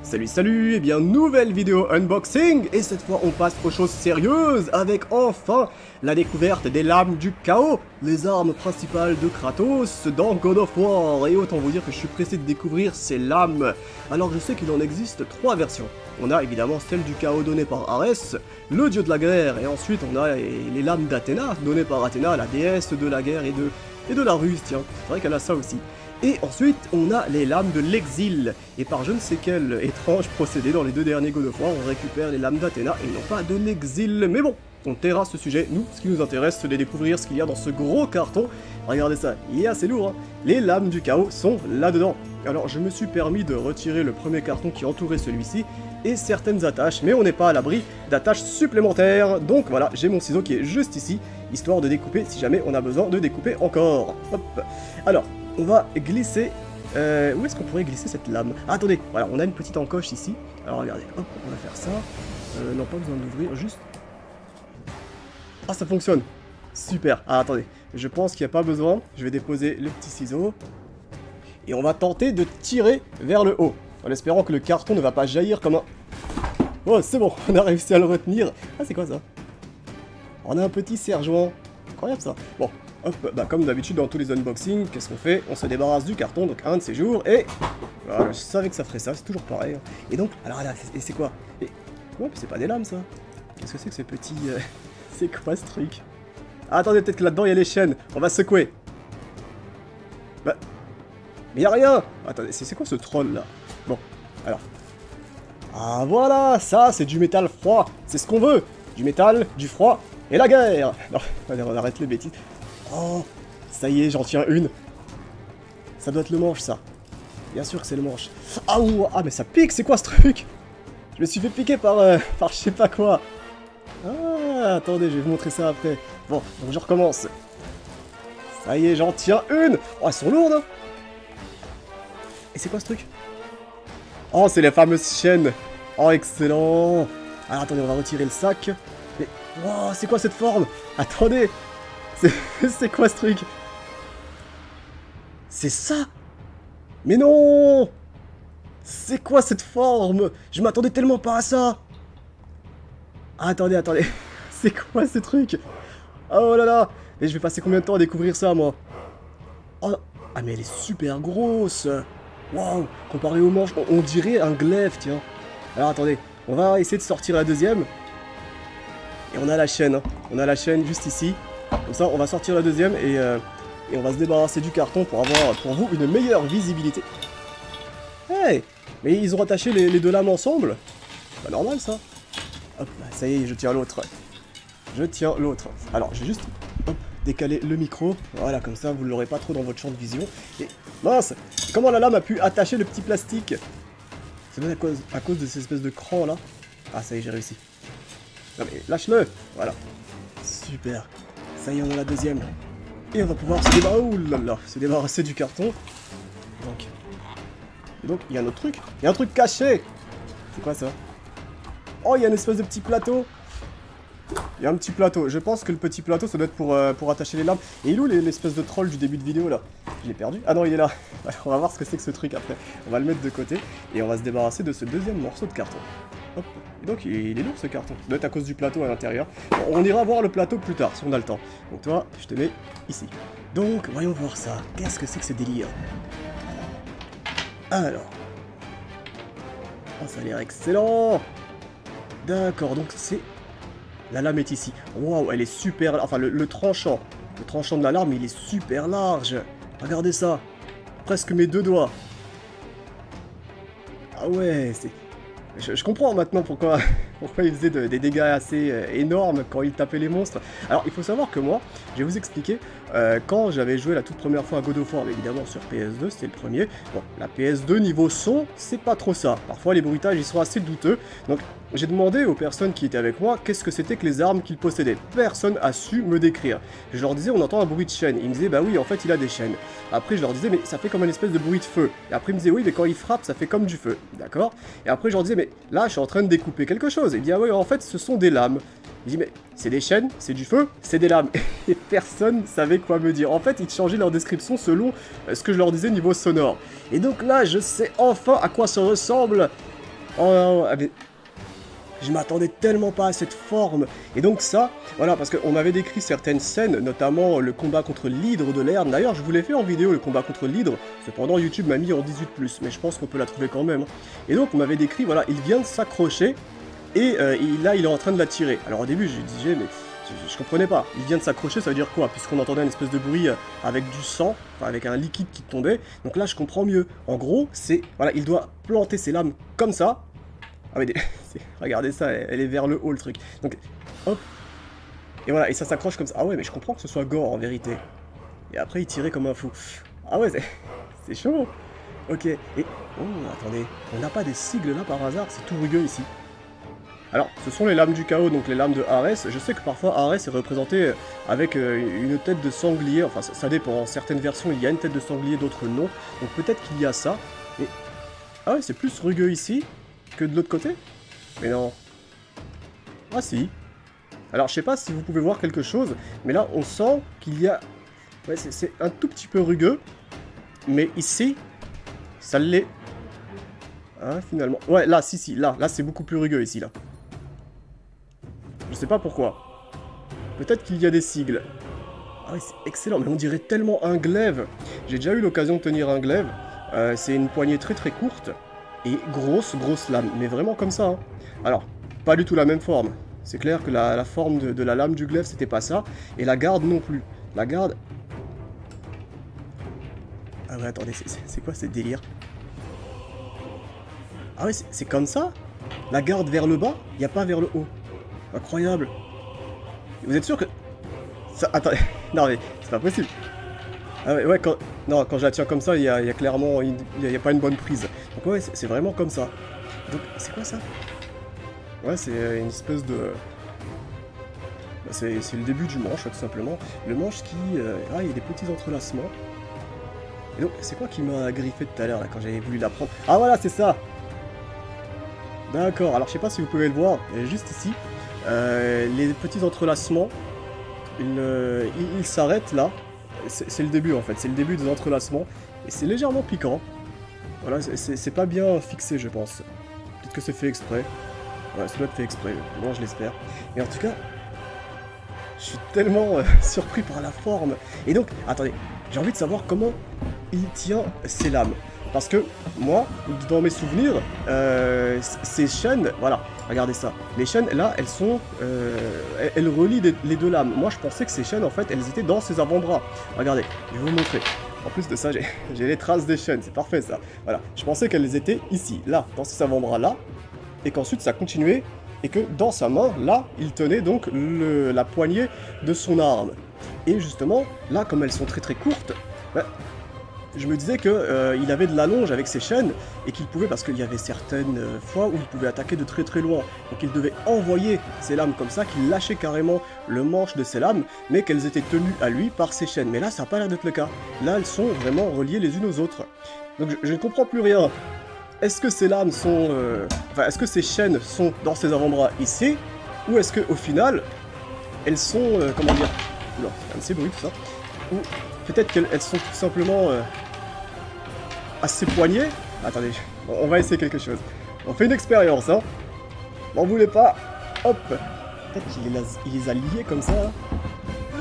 Salut salut, et bien nouvelle vidéo unboxing, et cette fois on passe aux choses sérieuses avec enfin la découverte des lames du chaos, les armes principales de Kratos dans God of War, et autant vous dire que je suis pressé de découvrir ces lames. Alors je sais qu'il en existe 3 versions, on a évidemment celle du chaos donnée par Arès, le dieu de la guerre, et ensuite on a les lames d'Athéna, données par Athéna, la déesse de la guerre et de la ruse, tiens, c'est vrai qu'elle a ça aussi. Et ensuite, on a les lames de l'exil. Et par je ne sais quel étrange procédé dans les 2 derniers God of War, on récupère les lames d'Athéna et non pas de l'exil. Mais bon, on taira ce sujet. Nous, ce qui nous intéresse, c'est de découvrir ce qu'il y a dans ce gros carton. Regardez ça, il est assez lourd, hein. Les lames du chaos sont là-dedans. Alors, je me suis permis de retirer le premier carton qui entourait celui-ci et certaines attaches, mais on n'est pas à l'abri d'attaches supplémentaires. Donc voilà, j'ai mon ciseau qui est juste ici, histoire de découper si jamais on a besoin de découper encore. Hop. Alors, on va glisser... où est-ce qu'on pourrait glisser cette lame? Ah, attendez, voilà, on a une petite encoche ici. Alors regardez, hop, on va faire ça. Non, pas besoin d'ouvrir, juste... Ah, ça fonctionne. Super. Ah, attendez, je pense qu'il n'y a pas besoin. Je vais déposer le petit ciseau. Et on va tenter de tirer vers le haut, en espérant que le carton ne va pas jaillir comme un... Oh, c'est bon, on a réussi à le retenir. Ah, c'est quoi ça? On a un petit serre-joint. Incroyable ça. Bon. Hop, bah comme d'habitude dans tous les unboxings, qu'est-ce qu'on fait? On se débarrasse du carton, donc un de ces jours, et... Voilà, je savais que ça ferait ça, c'est toujours pareil. Hein. Et donc, alors là, et c'est quoi? Et... Comment? C'est pas des lames, ça? Qu'est-ce que c'est que ce petit... C'est quoi ce truc? Ah, attendez, peut-être que là-dedans, il y a les chaînes. On va secouer. Bah... Mais y'a rien! Attendez, c'est quoi ce troll, là? Bon, alors... Ah, voilà! Ça, c'est du métal froid! C'est ce qu'on veut! Du métal, du froid, et la guerre! Non, allez, on arrête les bêtises. Oh, ça y est, j'en tiens une. Ça doit être le manche, ça. Bien sûr que c'est le manche. Ah, ouh, ah, mais ça pique, c'est quoi ce truc? Je me suis fait piquer par je sais pas quoi. Ah, attendez, je vais vous montrer ça après. Bon, donc je recommence. Ça y est, j'en tiens une. Oh, elles sont lourdes, hein. Et c'est quoi ce truc? Oh, c'est les fameuses chaînes. Oh, excellent. Alors, attendez, on va retirer le sac. Mais, wow, c'est quoi cette forme? Attendez. C'est quoi ce truc? C'est ça? Mais non! C'est quoi cette forme? Je m'attendais tellement pas à ça! Ah, attendez. C'est quoi ce truc? Oh là là! Et je vais passer combien de temps à découvrir ça, moi? Oh, ah, mais elle est super grosse! Waouh! Comparé aux manches, on dirait un glaive, tiens. Alors, attendez, on va essayer de sortir la deuxième. Et on a la chaîne, hein. On a la chaîne juste ici. Comme ça, on va sortir la deuxième et on va se débarrasser du carton pour avoir pour vous une meilleure visibilité. Hey! Mais ils ont attaché les 2 lames ensemble? C'est pas normal ça. Hop, ça y est, je tiens l'autre. Je tiens l'autre. Alors, je vais juste hop, décaler le micro. Voilà, comme ça, vous ne l'aurez pas trop dans votre champ de vision. Et mince! Comment la lame a pu attacher le petit plastique? C'est peut-être à cause de ces espèces de crans là. Ah, ça y est, j'ai réussi. Non mais lâche-le! Voilà. Super. Ça y est, on a la deuxième. Et on va pouvoir se débarrasser du carton. Donc, il y a un autre truc. Il y a un truc caché. C'est quoi ça? Oh, il y a une espèce de petit plateau. Il y a un petit plateau. Je pense que le petit plateau, ça doit être pour attacher les lames. Et il est où l'espèce de troll du début de vidéo, là? Je l'ai perdu. Ah non, il est là. Alors, on va voir ce que c'est que ce truc après. On va le mettre de côté. Et on va se débarrasser de ce deuxième morceau de carton. Hop. Et donc il est lourd ce carton, ça doit être à cause du plateau à l'intérieur. Bon, on ira voir le plateau plus tard si on a le temps. Donc toi, je te mets ici. Donc voyons voir ça. Qu'est-ce que c'est que ce délire? Alors. Oh, ça a l'air excellent. D'accord, donc c'est... La lame est ici. Waouh, elle est super... Enfin, le tranchant. Le tranchant de la lame, il est super large. Regardez ça. Presque mes 2 doigts. Ah ouais, c'est... Je comprends maintenant pourquoi il faisait des dégâts assez énormes quand il tapait les monstres. Alors il faut savoir que moi, je vais vous expliquer, quand j'avais joué la toute première fois à God of War, évidemment sur PS2, c'était le premier. Bon, la PS2 niveau son, c'est pas trop ça. Parfois les bruitages ils sont assez douteux. Donc j'ai demandé aux personnes qui étaient avec moi qu'est-ce que c'était que les armes qu'ils possédaient. Personne a su me décrire. Je leur disais on entend un bruit de chaîne. Ils me disaient bah oui en fait il a des chaînes. Après je leur disais mais ça fait comme une espèce de bruit de feu. Et après ils me disaient oui mais quand il frappe ça fait comme du feu. D'accord? Et après je leur disais mais là je suis en train de découper quelque chose. Et il dit ah oui en fait ce sont des lames. Je dis mais c'est des chaînes, c'est du feu, c'est des lames. Et personne savait quoi me dire. En fait ils changeaient leur description selon ce que je leur disais niveau sonore. Et donc là je sais enfin à quoi ça ressemble Oh non, ah, mais... Je m'attendais tellement pas à cette forme. Et donc ça, voilà, parce qu'on m'avait décrit certaines scènes, notamment le combat contre l'hydre de Lerne. D'ailleurs, je vous l'ai fait en vidéo, le combat contre l'hydre. Cependant, YouTube m'a mis en 18+, mais je pense qu'on peut la trouver quand même. Et donc, on m'avait décrit, voilà, il vient de s'accrocher, et là, il est en train de la tirer. Alors au début, je disais, mais je comprenais pas. Il vient de s'accrocher, ça veut dire quoi? Puisqu'on entendait une espèce de bruit avec du sang, enfin avec un liquide qui tombait. Donc là, je comprends mieux. En gros, c'est, voilà, il doit planter ses lames comme ça. Ah mais regardez ça, elle est vers le haut le truc. Donc, hop. Et voilà, et ça s'accroche comme ça. Ah ouais, mais je comprends que ce soit gore en vérité. Et après, il tirait comme un fou. Ah ouais, c'est chaud. Ok, et... Oh, attendez, on n'a pas des sigles là par hasard? C'est tout rugueux ici. Alors, ce sont les lames du chaos, donc les lames de Arès. Je sais que parfois Arès est représenté avec une tête de sanglier. Enfin, ça dépend. En certaines versions, il y a une tête de sanglier, d'autres non. Donc peut-être qu'il y a ça. Mais... Ah ouais, c'est plus rugueux ici que de l'autre côté? Mais non. Ah si. Alors je sais pas si vous pouvez voir quelque chose, mais là on sent qu'il y a... Ouais, c'est un tout petit peu rugueux, mais ici, ça l'est. Ah finalement. Ouais là, si, là c'est beaucoup plus rugueux ici, là. Je sais pas pourquoi. Peut-être qu'il y a des sigles. Ah oui, c'est excellent, mais on dirait tellement un glaive. J'ai déjà eu l'occasion de tenir un glaive. C'est une poignée très courte. Et grosse lame, mais vraiment comme ça. Hein. Alors, pas du tout la même forme. C'est clair que la forme de la lame du glaive, c'était pas ça. Et la garde non plus. La garde... Ah ouais, attendez, c'est quoi ce délire? Ah ouais, c'est comme ça? La garde vers le bas, il n'y a pas vers le haut. Incroyable. Vous êtes sûr que... Ça... Attendez, non mais c'est pas possible. Ah ouais, quand... Non, quand je la tiens comme ça, il y a clairement... Il n'y a pas une bonne prise. Donc ouais, c'est vraiment comme ça. Donc, c'est quoi ça? Ouais, c'est une espèce de... Bah, c'est le début du manche, tout simplement. Le manche qui... Ah, il y a des petits entrelacements. Et donc, c'est quoi qui m'a griffé tout à l'heure, là, quand j'avais voulu la prendre? Ah voilà, c'est ça! D'accord, alors je sais pas si vous pouvez le voir, juste ici. Les petits entrelacements, ils s'arrêtent là. C'est le début en fait, c'est le début des entrelacements. Et c'est légèrement piquant. Voilà, c'est pas bien fixé je pense. Peut-être que c'est fait exprès. Ouais, ça doit être fait exprès, moi je l'espère. Et en tout cas, je suis tellement surpris par la forme. Et donc, attendez, j'ai envie de savoir comment il tient ses lames. Parce que moi, dans mes souvenirs, ces chaînes, voilà, regardez ça. Les chaînes, là, elles sont... elles relient les deux lames. Moi, je pensais que ces chaînes, en fait, elles étaient dans ses avant-bras. Regardez, je vais vous montrer. En plus de ça, j'ai les traces des chaînes, c'est parfait ça. Voilà, je pensais qu'elles étaient ici, là, dans ses avant-bras, là. Et qu'ensuite, ça continuait. Et que dans sa main, là, il tenait donc la poignée de son arme. Et justement, là, comme elles sont très courtes... Bah, je me disais que il avait de l'allonge avec ses chaînes et qu'il pouvait, parce qu'il y avait certaines fois où il pouvait attaquer de très loin. Donc il devait envoyer ses lames comme ça, qu'il lâchait carrément le manche de ses lames, mais qu'elles étaient tenues à lui par ses chaînes. Mais là, ça n'a pas l'air d'être le cas. Là, elles sont vraiment reliées les unes aux autres. Donc je ne comprends plus rien. Est-ce que ces lames sont... Enfin, est-ce que ces chaînes sont dans ses avant-bras ici? Ou est-ce qu'au final, elles sont... comment dire... Oula, c'est assez bruit tout ça. Ou... Peut-être qu'elles sont tout simplement à ses poignets. Attendez, on va essayer quelque chose. On fait une expérience, hein. M'en voulez pas. Hop. Peut-être qu'il les a liés comme ça.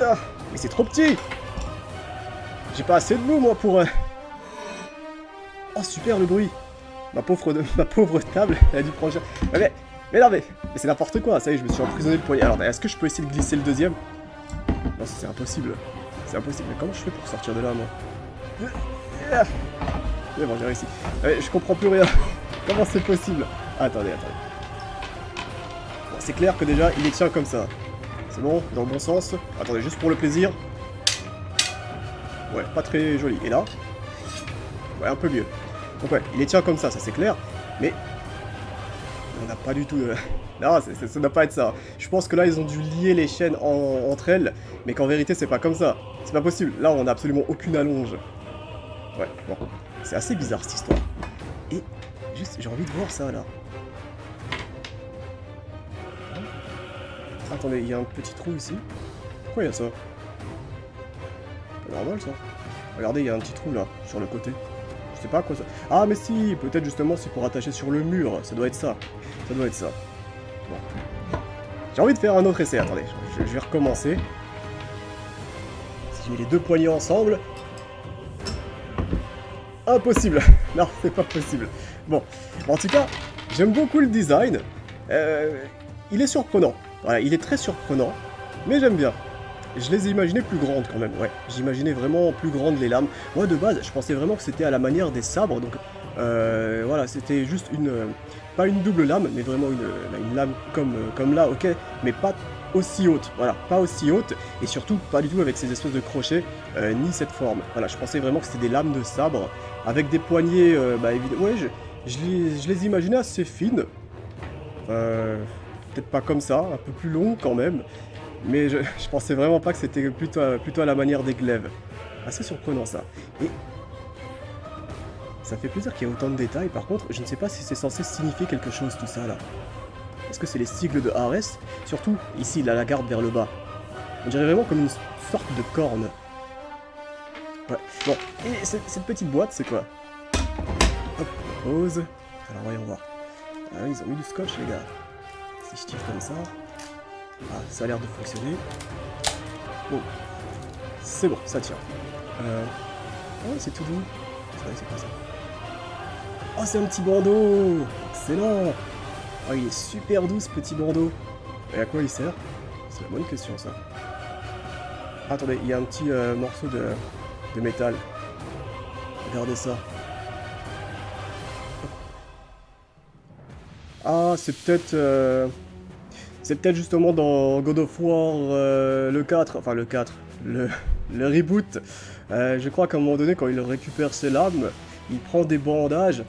Ah, mais c'est trop petit. J'ai pas assez de mots, moi, pour... Oh, super, le bruit. Ma pauvre table, elle a dû prendre... Mais non, mais c'est n'importe quoi. Ça y est, je me suis emprisonné le poignet. Alors, est-ce que je peux essayer de glisser le deuxième? Non, c'est impossible. C'est impossible, mais comment je fais pour sortir de là, moi? Mais bon, j'ai réussi. Je comprends plus rien. Comment c'est possible? Attendez. Bon, c'est clair que déjà, il les tient comme ça. C'est bon, dans le bon sens. Attendez, juste pour le plaisir. Ouais, pas très joli. Et là? Ouais, un peu mieux. Donc ouais, il les tient comme ça c'est clair. Mais... on n'a pas du tout... Non, ça ne doit pas être ça. Je pense que là, ils ont dû lier les chaînes entre elles, mais qu'en vérité, c'est pas comme ça. C'est pas possible. Là, on n'a absolument aucune allonge. Ouais, bon. C'est assez bizarre, cette histoire. Et, juste, j'ai envie de voir ça, là. Attendez, il y a un petit trou ici. Pourquoi il y a ça? C'est pas normal, ça. Regardez, il y a un petit trou, là, sur le côté. Je sais pas à quoi ça... Ah mais si, peut-être justement c'est pour attacher sur le mur, ça doit être ça. Ça doit être ça. Bon. J'ai envie de faire un autre essai, attendez, je vais recommencer. Si je mets les deux poignées ensemble... Impossible. Non, c'est pas possible. Bon, en tout cas, j'aime beaucoup le design. Il est surprenant. Voilà, il est très surprenant, mais j'aime bien. Je les ai imaginées plus grandes quand même, ouais. J'imaginais vraiment plus grandes les lames. Moi, de base, je pensais vraiment que c'était à la manière des sabres, donc... voilà, c'était juste une... pas une double lame, mais vraiment une lame comme là, ok, mais pas aussi haute, voilà, pas aussi haute, et surtout pas du tout avec ces espèces de crochets, ni cette forme. Voilà, je pensais vraiment que c'était des lames de sabre, avec des poignées, bah évidemment, ouais, je les imaginais assez fines, peut-être pas comme ça, un peu plus long quand même, mais je pensais vraiment pas que c'était plutôt à la manière des glaives. Assez surprenant ça. Et ça fait plaisir qu'il y ait autant de détails, par contre, je ne sais pas si c'est censé signifier quelque chose tout ça là. Est-ce que c'est les sigles de Ares? Surtout, ici, la garde vers le bas. On dirait vraiment comme une sorte de corne. Ouais, bon, et cette petite boîte, c'est quoi? Hop, on pose. Alors, voyons voir. Ah, ils ont mis du scotch, les gars. Si je tire comme ça... Ah, ça a l'air de fonctionner. Bon. C'est bon, ça tient. Oh, c'est tout doux. C'est vrai, c'est pas ça. Oh, c'est un petit bandeau! Excellent! Oh, il est super doux, ce petit bandeau. Et à quoi il sert? C'est la bonne question, ça. Ah, attendez, il y a un petit morceau de métal. Regardez ça. Ah, c'est peut-être... c'est peut-être justement dans God of War le 4, enfin le 4, le reboot. Je crois qu'à un moment donné, quand il récupère ses lames, il prend des bandages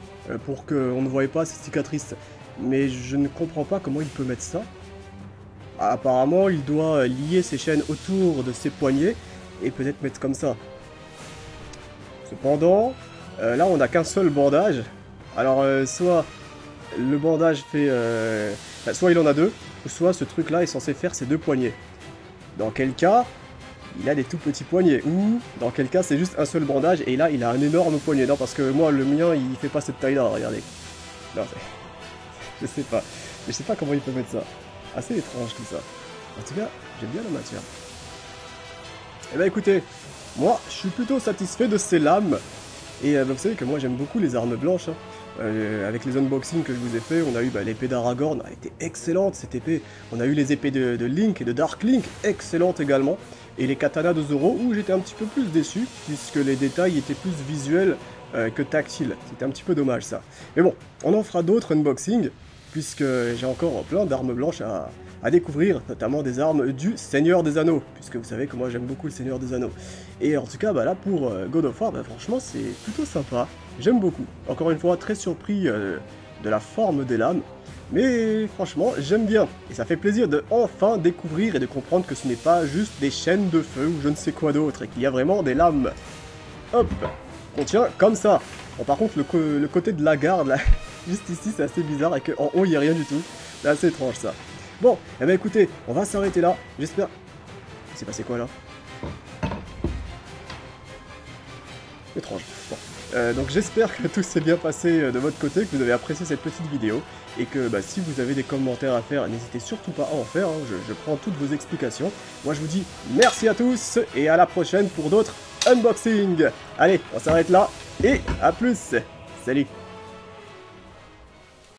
pour qu'on ne voie pas ses cicatrices. Mais je ne comprends pas comment il peut mettre ça. Apparemment, il doit lier ses chaînes autour de ses poignets et peut-être mettre comme ça. Cependant, là on n'a qu'un seul bandage. Alors soit le bandage fait... soit il en a deux, ou soit ce truc là est censé faire ses deux poignets. Dans quel cas, il a des tout petits poignets. Ou dans quel cas c'est juste un seul bandage et là il a un énorme poignet. Non, parce que moi le mien il fait pas cette taille là, regardez. Non, je sais pas. Je sais pas comment il peut mettre ça. Assez étrange tout ça. En tout cas, j'aime bien la matière. Eh ben écoutez, moi je suis plutôt satisfait de ces lames. Et vous savez que moi j'aime beaucoup les armes blanches. Hein. Avec les unboxings que je vous ai fait, on a eu l'épée d'Aragorn, elle était excellente cette épée. On a eu les épées de Link et de Dark Link, excellentes également. Et les katanas de Zoro, où j'étais un petit peu plus déçu, puisque les détails étaient plus visuels que tactiles. C'était un petit peu dommage ça. Mais bon, on en fera d'autres unboxings, puisque j'ai encore plein d'armes blanches à découvrir, notamment des armes du Seigneur des Anneaux, puisque vous savez que moi j'aime beaucoup le Seigneur des Anneaux. Et en tout cas, bah là pour God of War, bah, franchement c'est plutôt sympa, j'aime beaucoup. Encore une fois, très surpris de la forme des lames, mais franchement j'aime bien. Et ça fait plaisir de enfin découvrir et de comprendre que ce n'est pas juste des chaînes de feu ou je ne sais quoi d'autre, et qu'il y a vraiment des lames. Hop, qu'on tient comme ça. Bon, par contre le côté de la garde là, juste ici c'est assez bizarre et qu'en haut il n'y a rien du tout. C'est assez étrange ça. Bon, eh ben écoutez, on va s'arrêter là. J'espère... Il s'est passé quoi là? Étrange. Bon. Donc j'espère que tout s'est bien passé de votre côté, que vous avez apprécié cette petite vidéo. Et que bah, si vous avez des commentaires à faire, n'hésitez surtout pas à en faire. Hein. Je prends toutes vos explications. Moi je vous dis merci à tous et à la prochaine pour d'autres unboxings. Allez, on s'arrête là et à plus. Salut.